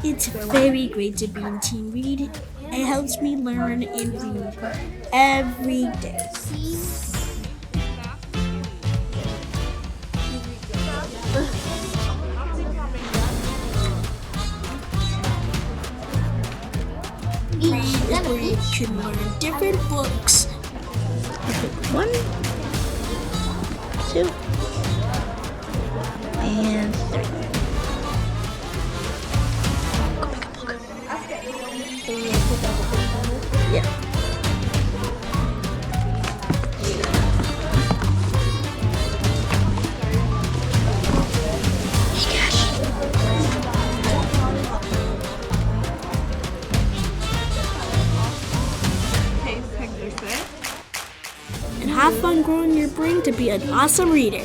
It's very great to be in Team Read. It helps me learn and read every day. Read is where you can learn different books. One, two, and three. Yeah. And have fun growing your brain to be an awesome reader.